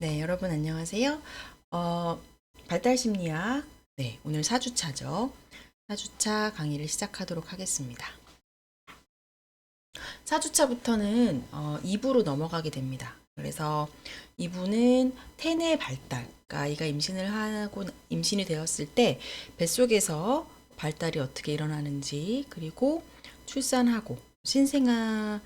네, 여러분 안녕하세요. 발달심리학, 네, 오늘 4주차죠. 4주차 강의를 시작하도록 하겠습니다. 4주차부터는 2부로 넘어가게 됩니다. 그래서 2부는 태내 발달, 그러니까 아이가 임신이 되었을 때 뱃속에서 발달이 어떻게 일어나는지, 그리고 출산하고 신생아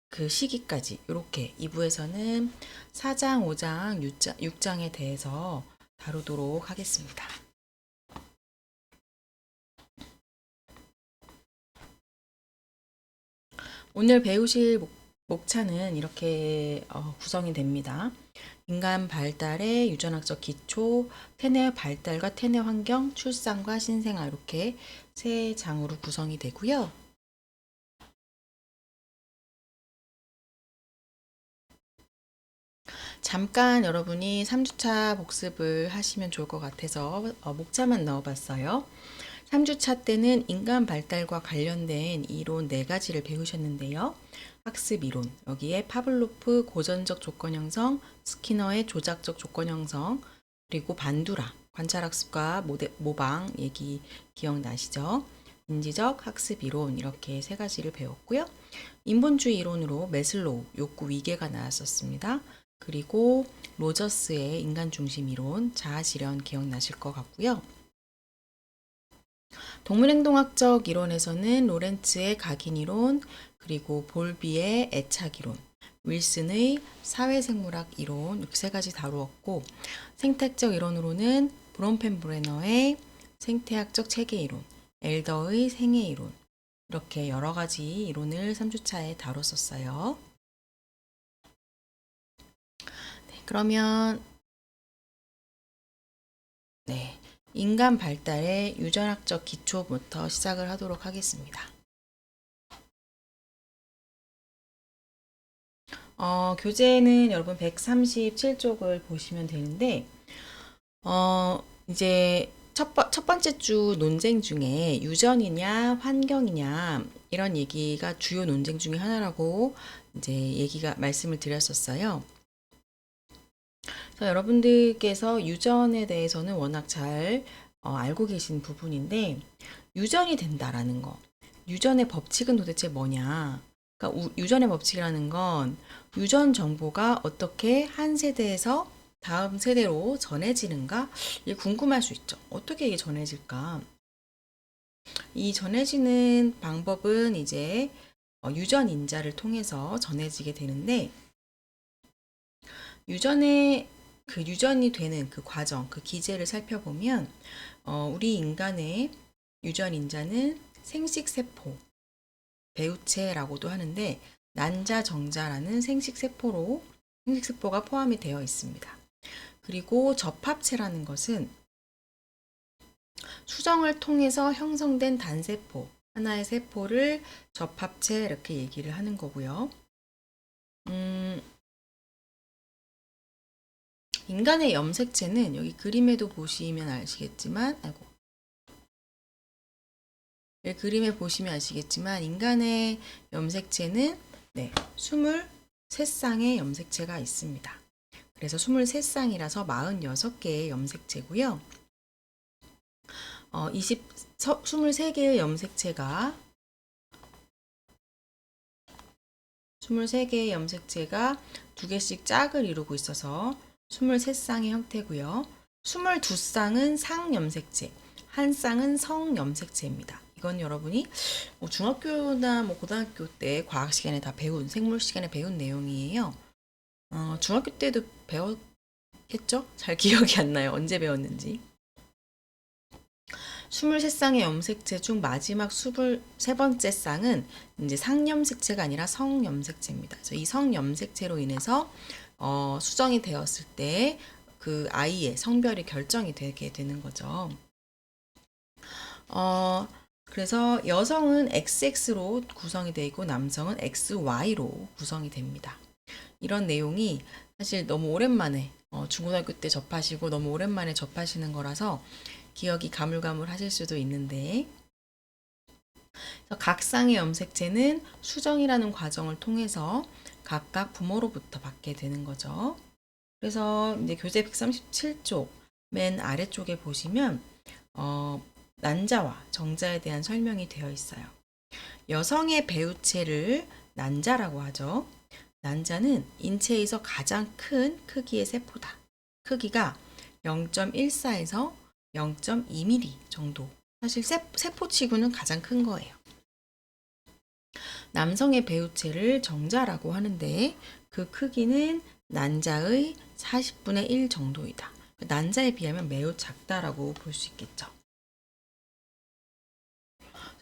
그 시기까지 이렇게 2부에서는 4장, 5장, 6장에 대해서 다루도록 하겠습니다. 오늘 배우실 목차는 이렇게 구성이 됩니다. 인간 발달의 유전학적 기초, 태내 발달과 태내 환경, 출산과 신생아 이렇게 세 장으로 구성이 되고요. 잠깐 여러분이 3주차 복습을 하시면 좋을 것 같아서 목차만 넣어봤어요. 3주차 때는 인간 발달과 관련된 이론 4가지를 배우셨는데요. 학습 이론, 여기에 파블로프 고전적 조건 형성, 스키너의 조작적 조건 형성, 그리고 반두라, 관찰학습과 모방 얘기 기억나시죠? 인지적 학습 이론 이렇게 3가지를 배웠고요. 인본주의 이론으로 매슬로우, 욕구 위계가 나왔었습니다. 그리고 로저스의 인간 중심 이론, 자아 실현 기억나실 것 같고요. 동물행동학적 이론에서는 로렌츠의 각인 이론, 그리고 볼비의 애착 이론, 윌슨의 사회생물학 이론 이렇게 3가지 다루었고, 생태학적 이론으로는 브론펜브레너의 생태학적 체계 이론, 엘더의 생애 이론 이렇게 여러 가지 이론을 3주차에 다뤘었어요. 네, 그러면 네, 인간 발달의 유전학적 기초부터 시작을 하도록 하겠습니다. 교재는 여러분 137쪽을 보시면 되는데, 이제 첫 번째 주 논쟁 중에 유전이냐, 환경이냐, 이런 얘기가 주요 논쟁 중에 하나라고 이제 말씀을 드렸었어요. 그래서 여러분들께서 유전에 대해서는 워낙 잘 알고 계신 부분인데, 유전이 된다라는 거. 유전의 법칙은 도대체 뭐냐? 그러니까 유전의 법칙이라는 건 유전 정보가 어떻게 한 세대에서 다음 세대로 전해지는가? 이게 궁금할 수 있죠. 어떻게 이게 전해질까? 이 전해지는 방법은 이제 유전 인자를 통해서 전해지게 되는데, 유전이 되는 그 과정, 그 기제를 살펴보면 우리 인간의 유전 인자는 생식세포, 배우체라고도 하는데 난자정자라는 생식세포가 포함이 되어 있습니다. 그리고 접합체라는 것은 수정을 통해서 형성된 단세포, 하나의 세포를 접합체 이렇게 얘기를 하는 거고요. 인간의 염색체는 여기 그림에도 보시면 아시겠지만, 그림에 보시면 아시겠지만 인간의 염색체는 23쌍의 염색체가 있습니다. 그래서 23쌍이라서 46개의 염색체고요. 23개의 염색체가 2개씩 짝을 이루고 있어서 23쌍의 형태고요. 22쌍은 상염색체, 한 쌍은 성염색체입니다. 이건 여러분이 중학교나 고등학교 때 과학 시간에 다 배운, 생물 시간에 배운 내용이에요. 중학교 때도 배웠겠죠? 잘 기억이 안 나요. 언제 배웠는지. 23쌍의 염색체 중 마지막 23번째 쌍은 이제 상염색체가 아니라 성염색체입니다. 그래서 이 성염색체로 인해서 수정이 되었을 때 그 아이의 성별이 결정이 되게 되는 거죠. 그래서 여성은 XX로 구성이 되어 있고 남성은 XY로 구성이 됩니다. 이런 내용이 사실 너무 오랜만에 중고등학교 때 접하시고 너무 오랜만에 접하시는 거라서 기억이 가물가물하실 수도 있는데, 각 쌍의 염색체는 수정이라는 과정을 통해서 각각 부모로부터 받게 되는 거죠. 그래서 이제 교재 137쪽 맨 아래쪽에 보시면 난자와 정자에 대한 설명이 되어 있어요. 여성의 배우체를 난자라고 하죠. 난자는 인체에서 가장 큰 크기의 세포다. 크기가 0.14에서 0.2mm 정도. 사실 세포치고는 가장 큰 거예요. 남성의 배우체를 정자라고 하는데 그 크기는 난자의 40분의 1 정도이다. 난자에 비하면 매우 작다라고 볼 수 있겠죠.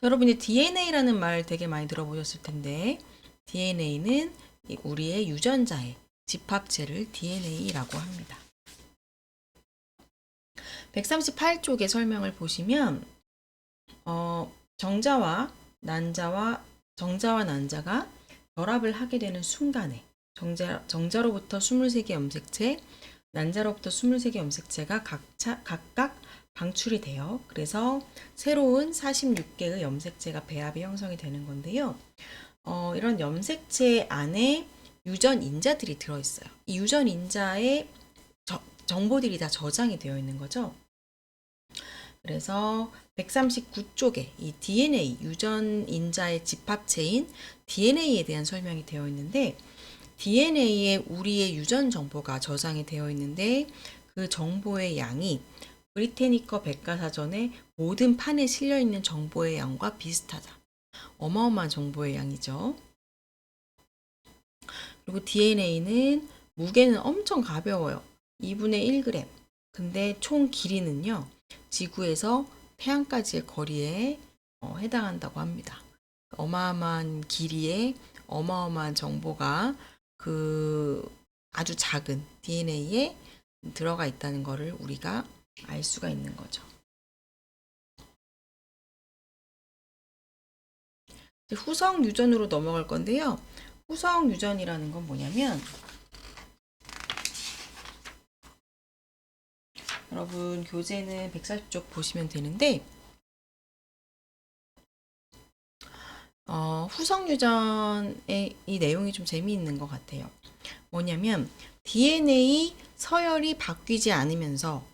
여러분이 DNA라는 말 되게 많이 들어보셨을 텐데 DNA는 우리의 유전자의 집합체를 DNA라고 합니다. 138쪽의 설명을 보시면 정자와 난자가 결합을 하게 되는 순간에 정자로부터 23개 염색체, 난자로부터 23개 염색체가 각각 방출이 돼요. 그래서 새로운 46개의 염색체가 배합이 형성이 되는 건데요. 이런 염색체 안에 유전인자들이 들어있어요. 이 유전인자의 정보들이 다 저장이 되어 있는 거죠. 그래서 139쪽에 이 DNA, 유전인자의 집합체인 DNA에 대한 설명이 되어 있는데 DNA에 우리의 유전 정보가 저장이 되어 있는데 그 정보의 양이 브리테니커 백과사전의 모든 판에 실려 있는 정보의 양과 비슷하다. 어마어마한 정보의 양이죠. 그리고 DNA는 무게는 엄청 가벼워요. 2분의 1g. 근데 총 길이는요. 지구에서 태양까지의 거리에 해당한다고 합니다. 어마어마한 길이에 어마어마한 정보가 그 아주 작은 DNA에 들어가 있다는 것을 우리가 알 수가 있는 거죠. 후성 유전으로 넘어갈 건데요. 후성 유전이라는 건 뭐냐면 여러분 교재는 140쪽 보시면 되는데 후성 유전의 이 내용이 좀 재미있는 것 같아요. 뭐냐면 DNA 서열이 바뀌지 않으면서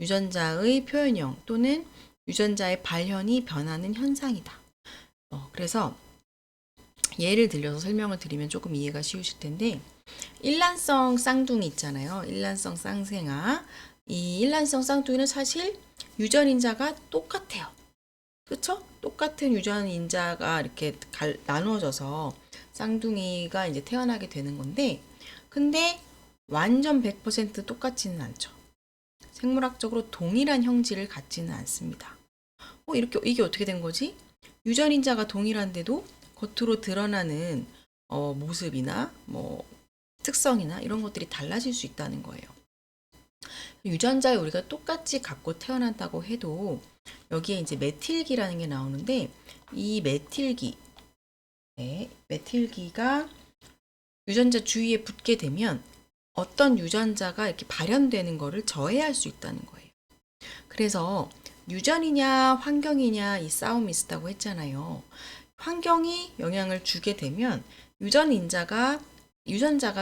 유전자의 표현형 또는 유전자의 발현이 변하는 현상이다. 그래서 예를 들려서 설명을 드리면 조금 이해가 쉬우실 텐데 일란성 쌍둥이 있잖아요. 일란성 쌍생아. 이 일란성 쌍둥이는 사실 유전인자가 똑같아요. 그쵸? 똑같은 유전인자가 이렇게 나누어져서 쌍둥이가 이제 태어나게 되는 건데 근데 완전 100% 똑같지는 않죠. 생물학적으로 동일한 형질을 갖지는 않습니다. 이게 어떻게 된 거지? 유전인자가 동일한데도 겉으로 드러나는 모습이나 특성이나 이런 것들이 달라질 수 있다는 거예요. 유전자에 우리가 똑같이 갖고 태어난다고 해도 여기에 이제 메틸기라는 게 나오는데 이 메틸기가 유전자 주위에 붙게 되면 어떤 유전자가 이렇게 발현되는 거를 저해할 수 있다는 거예요. 그래서 유전이냐 환경이냐 이 싸움이 있었다고 했잖아요. 환경이 영향을 주게 되면 유전자가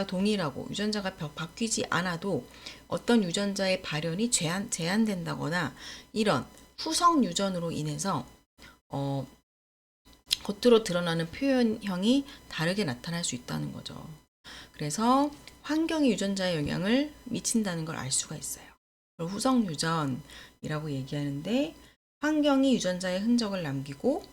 동일하고 유전자가 바뀌지 않아도 어떤 유전자의 발현이 제한된다거나 이런 후성 유전으로 인해서 겉으로 드러나는 표현형이 다르게 나타날 수 있다는 거죠. 그래서 환경이 유전자에 영향을 미친다는 걸 알 수가 있어요. 후성 유전이라고 얘기하는데 환경이 유전자에 흔적을 남기고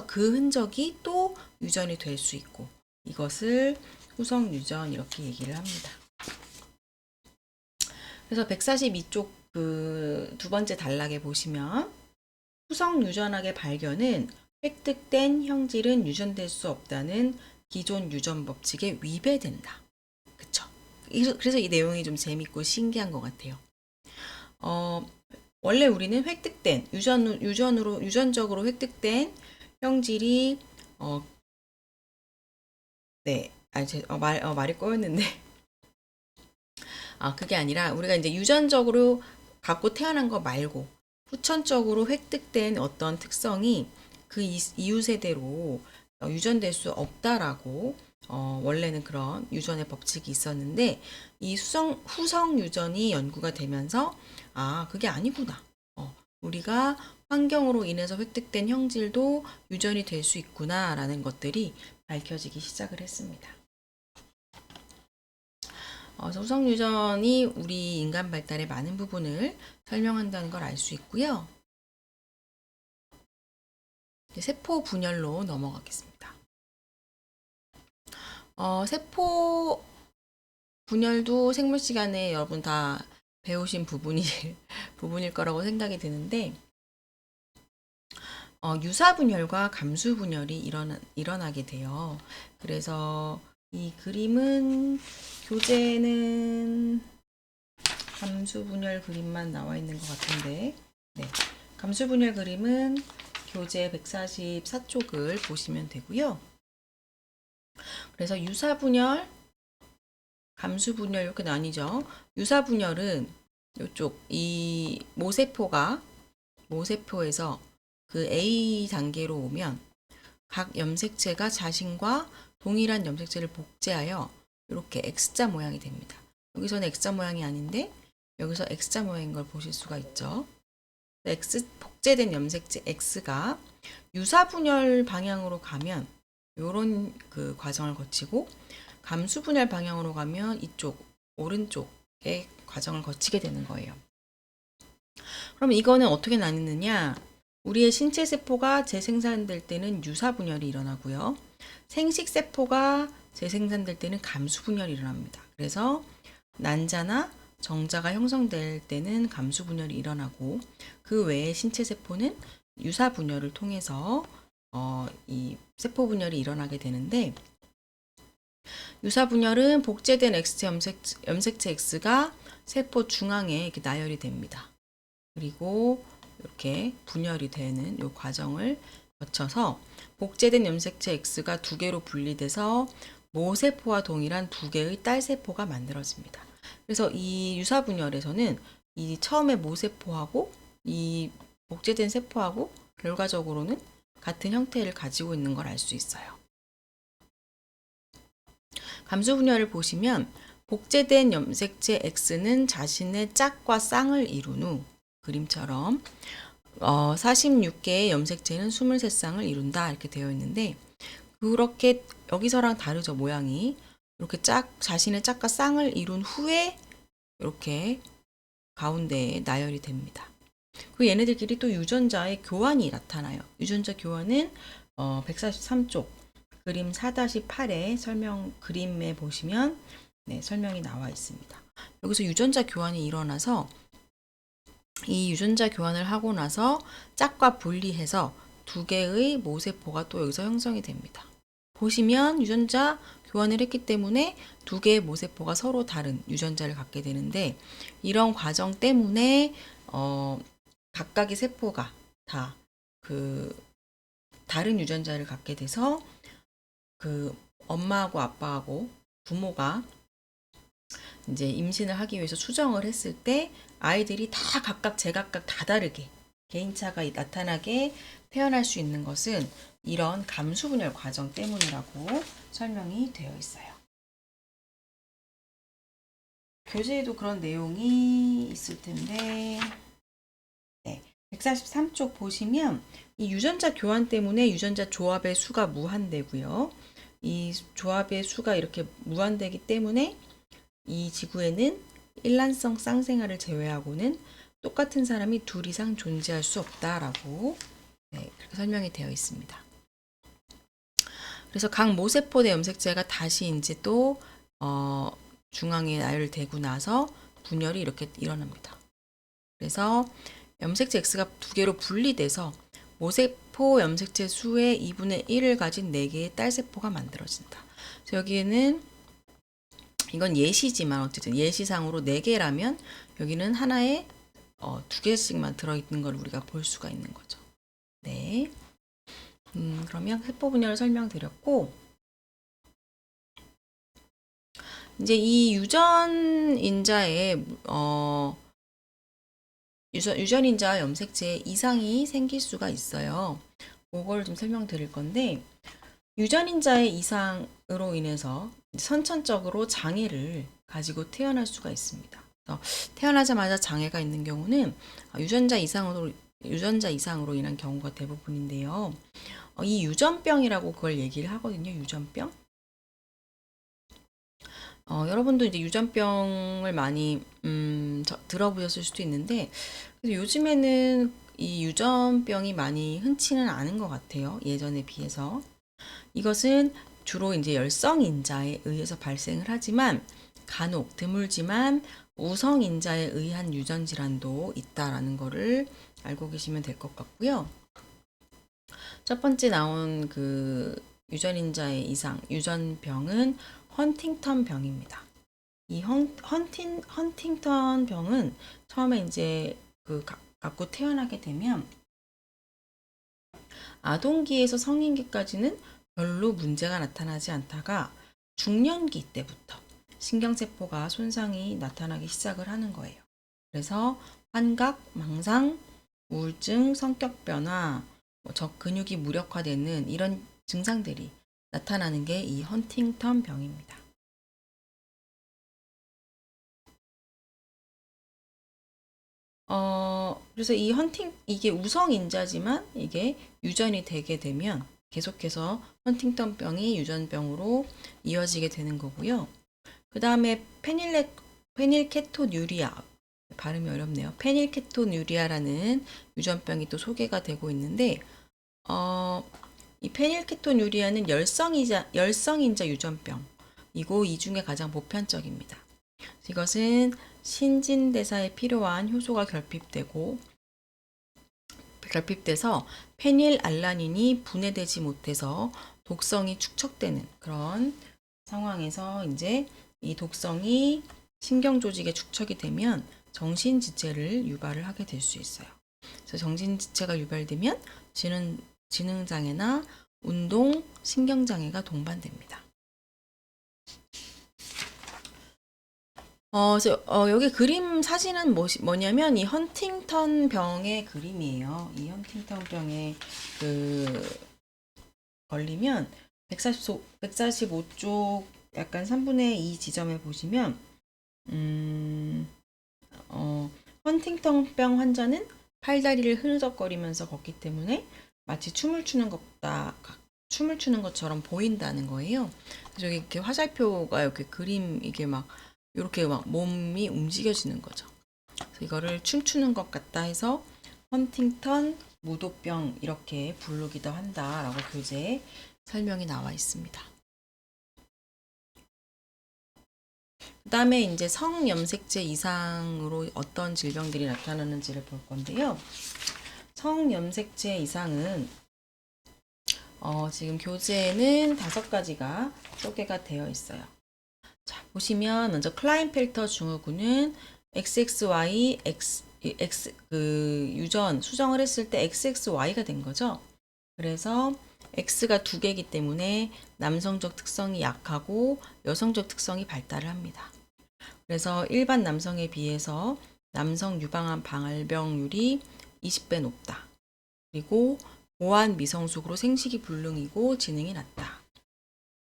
그 흔적이 또 유전이 될 수 있고 이것을 후성 유전 이렇게 얘기를 합니다. 그래서 142쪽 그 두 번째 단락에 보시면 후성 유전학의 발견은 획득된 형질은 유전될 수 없다는 기존 유전 법칙에 위배된다. 그쵸? 그래서 이 내용이 좀 재밌고 신기한 것 같아요. 원래 우리는 획득된 유전적으로 획득된 형질이 말이 꼬였는데 그게 아니라 우리가 이제 유전적으로 갖고 태어난 거 말고 후천적으로 획득된 어떤 특성이 그 이유 세대로 유전될 수 없다라고 원래는 그런 유전의 법칙이 있었는데 이 후성 유전이 연구가 되면서 그게 아니구나. 우리가 환경으로 인해서 획득된 형질도 유전이 될 수 있구나라는 것들이 밝혀지기 시작을 했습니다. 후성 유전이 우리 인간 발달의 많은 부분을 설명한다는 걸 알 수 있고요. 세포 분열로 넘어가겠습니다. 세포 분열도 생물 시간에 여러분 다 배우신 부분일 거라고 생각이 드는데, 유사 분열과 감수 분열이 일어나게 돼요. 그래서 이 그림은 교재는 감수 분열 그림만 나와 있는 것 같은데, 네. 감수 분열 그림은 교재 144쪽을 보시면 되고요. 그래서 유사 분열, 감수 분열 이렇게 나뉘죠. 유사 분열은 이쪽 이 모세포에서 그 A 단계로 오면 각 염색체가 자신과 동일한 염색체를 복제하여 이렇게 X자 모양이 됩니다. 여기서는 X자 모양이 아닌데 여기서 X자 모양인 걸 보실 수가 있죠. 복제된 염색체 X가 유사 분열 방향으로 가면 이런 그 과정을 거치고, 감수 분열 방향으로 가면 이쪽 오른쪽의 과정을 거치게 되는 거예요. 그럼 이거는 어떻게 나뉘느냐? 우리의 신체 세포가 재생산될 때는 유사 분열이 일어나고요. 생식 세포가 재생산될 때는 감수 분열이 일어납니다. 그래서 난자나 정자가 형성될 때는 감수 분열이 일어나고, 그 외에 신체 세포는 유사 분열을 통해서 이 세포 분열이 일어나게 되는데, 유사 분열은 복제된 염색체 X가 세포 중앙에 이렇게 나열이 됩니다. 그리고 이렇게 분열이 되는 이 과정을 거쳐서 복제된 염색체 X가 두 개로 분리돼서 모세포와 동일한 두 개의 딸세포가 만들어집니다. 그래서 이 유사 분열에서는 이 처음에 모세포하고 이 복제된 세포하고 결과적으로는 같은 형태를 가지고 있는 걸 알 수 있어요. 감수 분열을 보시면 복제된 염색체 X는 자신의 짝과 쌍을 이룬 후 그림처럼 46개의 염색체는 23쌍을 이룬다 이렇게 되어 있는데, 그렇게 여기서랑 다르죠, 모양이. 이렇게 자신의 짝과 쌍을 이룬 후에 이렇게 가운데에 나열이 됩니다. 그 얘네들끼리 또 유전자의 교환이 나타나요. 유전자 교환은 143쪽 그림 4-8의 그림에 보시면 설명이 나와 있습니다. 여기서 유전자 교환이 일어나서 이 유전자 교환을 하고 나서 짝과 분리해서 두 개의 모세포가 또 여기서 형성이 됩니다. 보시면 유전자 교환을 했기 때문에 두 개의 모세포가 서로 다른 유전자를 갖게 되는데, 이런 과정 때문에 각각의 세포가 다 그 다른 유전자를 갖게 돼서 그 엄마하고 아빠하고 부모가 이제 임신을 하기 위해서 수정을 했을 때 아이들이 다 각각 제각각 다 다르게 개인차가 나타나게 태어날 수 있는 것은 이런 감수분열 과정 때문이라고 설명이 되어 있어요. 교재에도 그런 내용이 있을 텐데, 143쪽 보시면 이 유전자 교환 때문에 유전자 조합의 수가 무한대고요. 이 조합의 수가 이렇게 무한대기 때문에 이 지구에는 일란성 쌍생아를 제외하고는 똑같은 사람이 둘 이상 존재할 수 없다라고 그렇게 설명이 되어 있습니다. 그래서 각 모세포 내 염색체가 다시 이제 또 중앙에 나열되고 나서 분열이 이렇게 일어납니다. 그래서 염색체 X가 두 개로 분리돼서 모세포 염색체 수의 2분의 1을 가진 4개의 딸세포가 만들어진다. 그래서 여기에는 이건 예시지만 어쨌든 예시상으로 4개라면 여기는 하나에 2개씩만 들어있는 걸 우리가 볼 수가 있는 거죠. 네. 그러면 세포 분열을 설명드렸고, 이제 이 유전인자의 유전인자 염색체에 이상이 생길 수가 있어요. 그걸 좀 설명드릴 건데, 유전인자의 이상으로 인해서 선천적으로 장애를 가지고 태어날 수가 있습니다. 태어나자마자 장애가 있는 경우는 유전자 이상으로 인한 경우가 대부분인데요. 이 유전병이라고 그걸 얘기를 하거든요. 유전병. 여러분도 이제 유전병을 많이 들어보셨을 수도 있는데, 요즘에는 이 유전병이 많이 흔치는 않은 것 같아요. 예전에 비해서. 이것은 주로 이제 열성인자에 의해서 발생을 하지만 간혹 드물지만 우성인자에 의한 유전 질환도 있다라는 거를 알고 계시면 될 것 같고요. 첫 번째 나온 그 유전인자의 이상, 유전병은 헌팅턴 병입니다. 이 헌팅턴 병은 처음에 이제 갖고 태어나게 되면 아동기에서 성인기까지는 별로 문제가 나타나지 않다가 중년기 때부터 신경세포가 손상이 나타나기 시작을 하는 거예요. 그래서 환각, 망상, 우울증, 성격 변화, 근육이 무력화되는 이런 증상들이 나타나는 게 이 헌팅턴 병입니다. 그래서 이게 우성인자지만 이게 유전이 되게 되면 계속해서 헌팅턴병이 유전병으로 이어지게 되는 거고요. 그 다음에 페닐케토뉴리아, 발음이 어렵네요. 페닐케토뉴리아라는 유전병이 또 소개가 되고 있는데, 이 페닐케토뉴리아는 열성인자 유전병이고 이 중에 가장 보편적입니다. 이것은 신진대사에 필요한 효소가 결핍돼서 페닐알라닌이 분해되지 못해서 독성이 축적되는 그런 상황에서 이제 이 독성이 신경조직에 축적이 되면 정신지체를 유발을 하게 될 수 있어요. 그래서 정신지체가 유발되면 지능장애나 운동, 신경장애가 동반됩니다. 여기 그림 사진은 뭐냐면 이 헌팅턴 병의 그림이에요. 이 헌팅턴 병에 걸리면 145쪽 약간 3분의 2 지점에 보시면 헌팅턴병 환자는 팔다리를 흐느적거리면서 걷기 때문에 마치 춤을 추는 것처럼 보인다는 거예요. 그래서 이렇게 화살표가 이렇게 그림 이게 이렇게 몸이 움직여지는 거죠. 그래서 이거를 춤추는 것 같다 해서 헌팅턴 무도병 이렇게 부르기도 한다라고 교재에 설명이 나와 있습니다. 그 다음에 이제 성염색체 이상으로 어떤 질병들이 나타나는지를 볼 건데요. 성염색체 이상은 지금 교재에는 5가지가 소개가 되어 있어요. 자, 보시면 먼저 클라인펠터 증후군은 XXY, 유전 수정을 했을 때 XXY가 된 거죠. 그래서 X가 2개이기 때문에 남성적 특성이 약하고 여성적 특성이 발달을 합니다. 그래서 일반 남성에 비해서 남성 유방암 발병률이 20배 높다. 그리고 고환 미성숙으로 생식이 불능이고 지능이 낮다.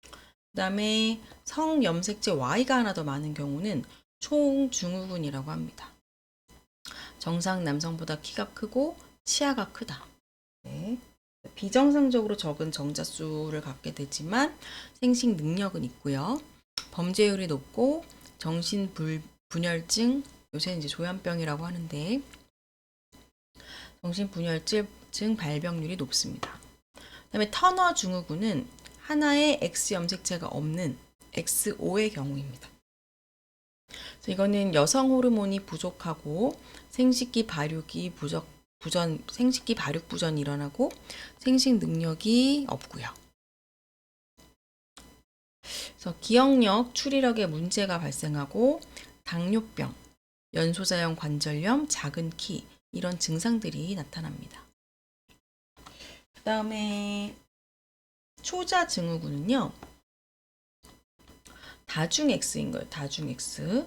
그 다음에 성염색체 Y가 하나 더 많은 경우는 총증후군이라고 합니다. 정상 남성보다 키가 크고 치아가 크다. 네. 비정상적으로 적은 정자수를 갖게 되지만 생식 능력은 있고요. 범죄율이 높고 정신분열증, 요새 이제 조현병이라고 하는데 정신분열증 발병률이 높습니다. 그다음에 터너 증후군은 하나의 X 염색체가 없는 X5의 경우입니다. 그래서 이거는 여성 호르몬이 부족하고 생식기 발육 부전이 일어나고 생식 능력이 없고요. 그래서 기억력, 추리력에 문제가 발생하고 당뇨병, 연소자형 관절염, 작은 키 이런 증상들이 나타납니다. 그 다음에 초자 증후군은요. 다중 X인 거예요. 다중 X.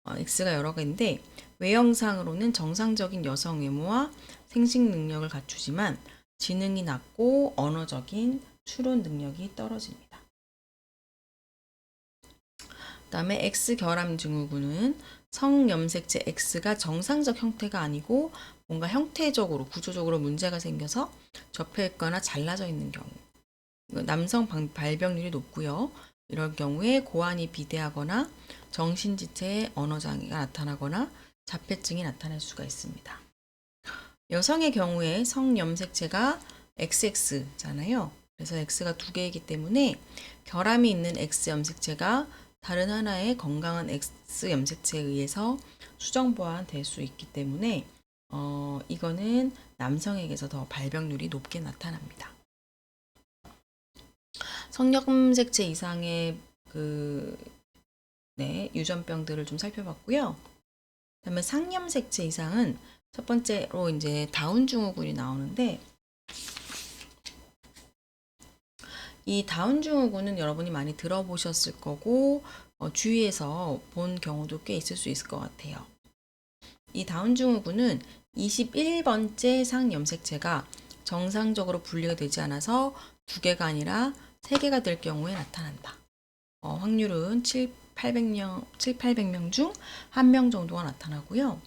X가 여러 개인데 외형상으로는 정상적인 여성 외모와 생식 능력을 갖추지만 지능이 낮고 언어적인 추론 능력이 떨어집니다. 그다음에 X결함 증후군은 성염색체 X가 정상적 형태가 아니고 뭔가 형태적으로 구조적으로 문제가 생겨서 접혀 있거나 잘라져 있는 경우. 남성 발병률이 높고요. 이럴 경우에 고환이 비대하거나 정신지체의 언어장애가 나타나거나 자폐증이 나타날 수가 있습니다. 여성의 경우에 성염색체가 XX잖아요. 그래서 X가 두 개이기 때문에 결함이 있는 X염색체가 다른 하나의 건강한 X염색체에 의해서 수정 보완될 수 있기 때문에 이거는 남성에게서 더 발병률이 높게 나타납니다. 성염색체 이상의 유전병들을 좀 살펴봤고요. 그다음에 상염색체 이상은 첫 번째로 이제 다운 증후군이 나오는데, 이 다운 증후군은 여러분이 많이 들어보셨을 거고 주위에서 본 경우도 꽤 있을 수 있을 것 같아요. 이 다운 증후군은 21번째 상염색체가 정상적으로 분리가 되지 않아서 2개가 아니라 3개가 될 경우에 나타난다. 확률은 700명 중 1명 정도가 나타나고요.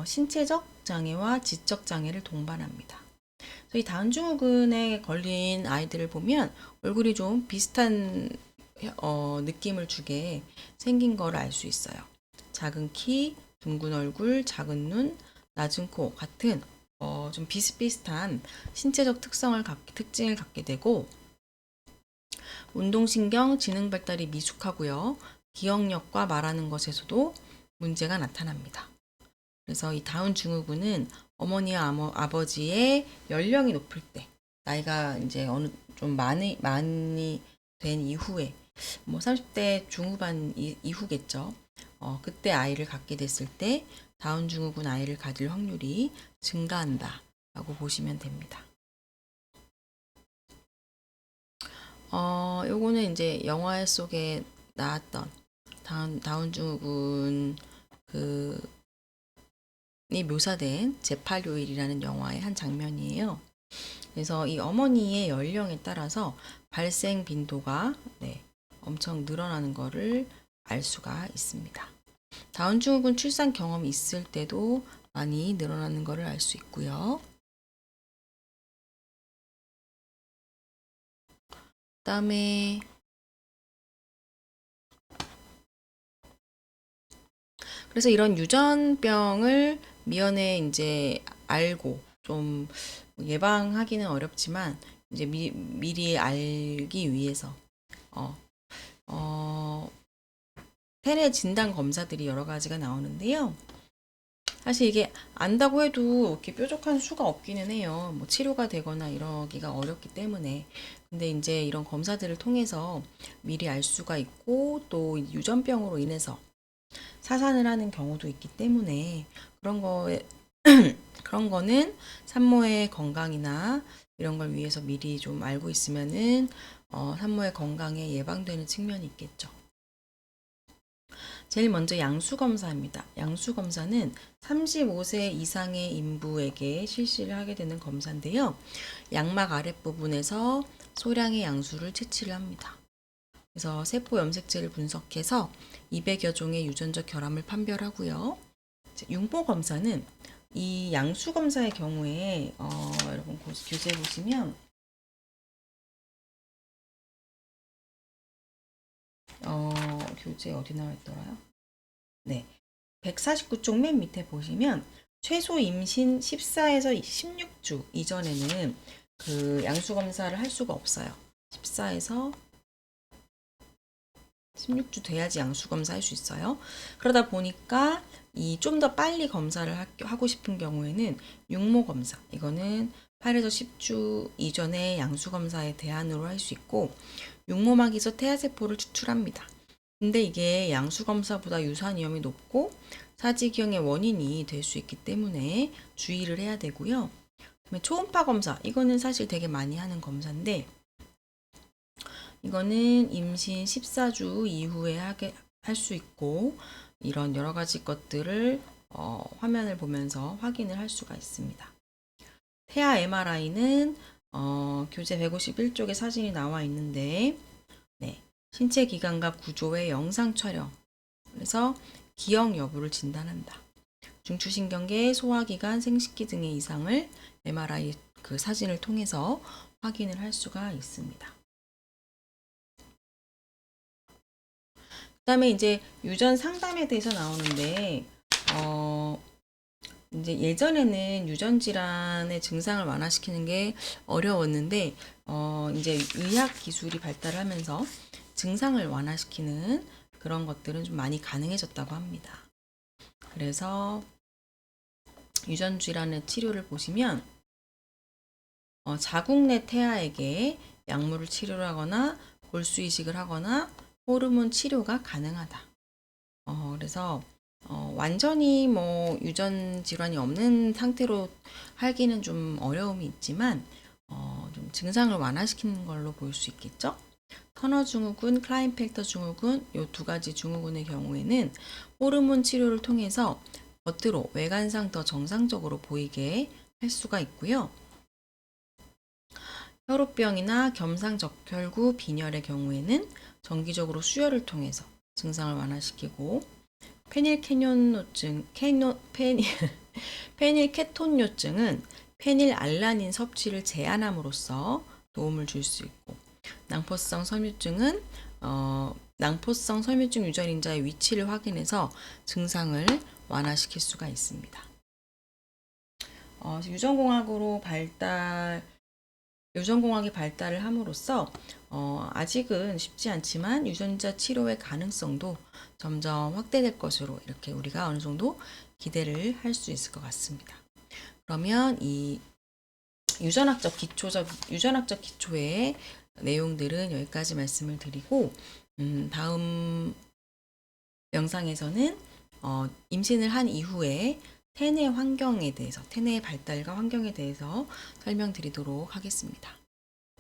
신체적 장애와 지적 장애를 동반합니다. 이 다운 증후군에 걸린 아이들을 보면 얼굴이 좀 비슷한 느낌을 주게 생긴 걸 알 수 있어요. 작은 키, 둥근 얼굴, 작은 눈, 낮은 코 같은 좀 비슷비슷한 신체적 특징을 갖게 되고, 운동신경, 지능 발달이 미숙하고요. 기억력과 말하는 것에서도 문제가 나타납니다. 그래서 이 다운 증후군은 어머니와 아버지의 연령이 높을 때, 나이가 이제 어느 좀 많이 된 이후에, 30대 중후반 이후겠죠. 그때 아이를 갖게 됐을 때 다운 증후군 아이를 가질 확률이 증가한다라고 보시면 됩니다. 요거는 이제 영화 속에 나왔던 다운 증후군 이 묘사된 제8요일이라는 영화의 한 장면이에요. 그래서 이 어머니의 연령에 따라서 발생 빈도가 엄청 늘어나는 것을 알 수가 있습니다. 다운 증후군 출산 경험이 있을 때도 많이 늘어나는 것을 알 수 있고요. 그다음에 그래서 이런 유전병을 미연에 이제 알고 좀 예방하기는 어렵지만 이제 미리 알기 위해서 체내 진단 검사들이 여러 가지가 나오는데요. 사실 이게 안다고 해도 이렇게 뾰족한 수가 없기는 해요. 치료가 되거나 이러기가 어렵기 때문에. 근데 이제 이런 검사들을 통해서 미리 알 수가 있고, 또 유전병으로 인해서 사산을 하는 경우도 있기 때문에 그런 거는 산모의 건강이나 이런 걸 위해서 미리 좀 알고 있으면은 산모의 건강에 예방되는 측면이 있겠죠. 제일 먼저 양수검사입니다. 양수검사는 35세 이상의 인부에게 실시를 하게 되는 검사인데요. 양막 아랫부분에서 소량의 양수를 채취를 합니다. 그래서 세포 염색체를 분석해서 200여 종의 유전적 결함을 판별하고요. 융모 검사는 이 양수 검사의 경우에 여러분 교재 보시면 교재 어디 나와 있더라요? 네. 149쪽 맨 밑에 보시면 최소 임신 14에서 16주 이전에는 그 양수 검사를 할 수가 없어요. 14에서 16주 돼야지 양수 검사 할 수 있어요. 그러다 보니까 이 좀 더 빨리 검사를 하고 싶은 경우에는 육모 검사, 이거는 8에서 10주 이전에 양수 검사의 대안으로 할 수 있고, 육모막에서 태아세포를 추출합니다. 근데 이게 양수 검사보다 유산 위험이 높고 사지기형의 원인이 될 수 있기 때문에 주의를 해야 되고요. 그다음에 초음파 검사, 이거는 사실 되게 많이 하는 검사인데, 이거는 임신 14주 이후에 할 수 있고, 이런 여러 가지 것들을 화면을 보면서 확인을 할 수가 있습니다. 태아 MRI는 교재 151쪽에 사진이 나와 있는데, 네, 신체 기관과 구조의 영상 촬영. 그래서 기억 여부를 진단한다. 중추신경계, 소화기관, 생식기 등의 이상을 MRI 그 사진을 통해서 확인을 할 수가 있습니다. 그다음에 이제 유전 상담에 대해서 나오는데, 이제 예전에는 유전 질환의 증상을 완화시키는 게 어려웠는데, 이제 의학 기술이 발달하면서 증상을 완화시키는 그런 것들은 좀 많이 가능해졌다고 합니다. 그래서 유전 질환의 치료를 보시면, 자궁 내 태아에게 약물을 치료하거나 골수 이식을 하거나 호르몬 치료가 가능하다. 그래서 완전히 뭐 유전 질환이 없는 상태로 하기는 좀 어려움이 있지만, 좀 증상을 완화시키는 걸로 볼 수 있겠죠. 터너 증후군, 클라인펠터 증후군, 이 두 가지 증후군의 경우에는 호르몬 치료를 통해서 겉으로 외관상 더 정상적으로 보이게 할 수가 있고요. 혈우병이나 겸상적혈구 빈혈의 경우에는 정기적으로 수혈을 통해서 증상을 완화시키고, 페닐케톤요증은 페닐알라닌 섭취를 제한함으로써 도움을 줄 수 있고, 낭포성 섬유증은 낭포성 섬유증 유전인자의 위치를 확인해서 증상을 완화시킬 수가 있습니다. 유전공학이 발달을 함으로써 아직은 쉽지 않지만 유전자 치료의 가능성도 점점 확대될 것으로 이렇게 우리가 어느 정도 기대를 할 수 있을 것 같습니다. 그러면 이 유전학적 기초의 내용들은 여기까지 말씀을 드리고, 다음 영상에서는 임신을 한 이후에 태내의 발달과 환경에 대해서 설명드리도록 하겠습니다.